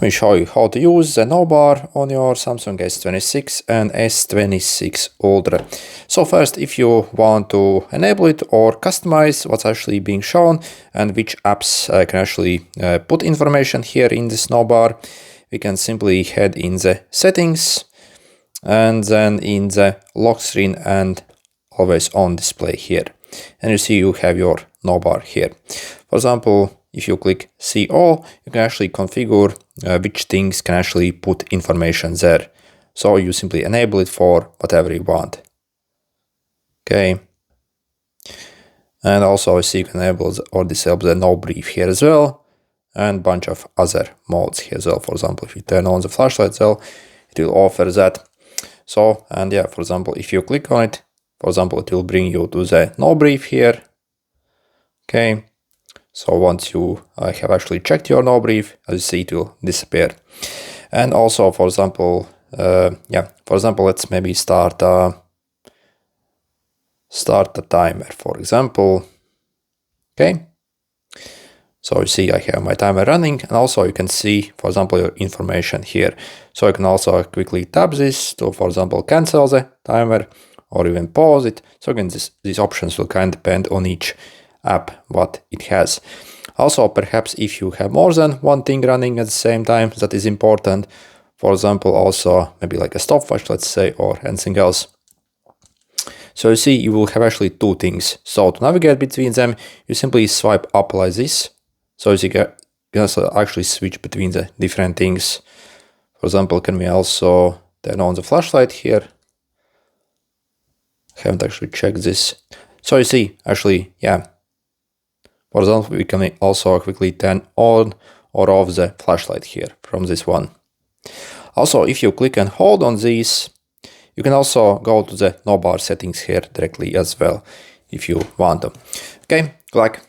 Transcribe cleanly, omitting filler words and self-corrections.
me show you how to use the navbar on your Samsung S26 and S26 Ultra. So first, if you want to enable it or customize what's actually being shown and which apps can actually put information here in this navbar, we can simply head in the settings and then in the lock screen and always on display here. And you see you have your navbar here. For example, if you click see all, you can actually configure which things can actually put information there. So you simply enable it for whatever you want. Okay. And also I see you can enable or disable the no brief here as well, and bunch of other modes here as well. For example, if you turn on the flashlight as well, it will offer that. So, and yeah, for example, if you click on it, for example, it will bring you to the no brief here. Okay. So once you have actually checked your no brief, as you see, it will disappear. And also, for example, let's maybe start a timer, for example. Okay. So you see I have my timer running, and also you can see, for example, your information here. So you can also quickly tap this to, for example, cancel the timer or even pause it. So again, these options will kind of depend on each app what it has. Also, perhaps if you have more than one thing running at the same time, that is important. For example, also maybe like a stopwatch, let's say, or anything else. So you see, you will have actually two things. So to navigate between them, you simply swipe up like this. So you can also actually switch between the different things. For example, can we also turn on the flashlight here? I haven't actually checked this. So you see, actually, yeah. For example, we can also quickly turn on or off the flashlight here from this one. Also, if you click and hold on these, you can also go to the navbar settings here directly as well, if you want to. Okay, good luck.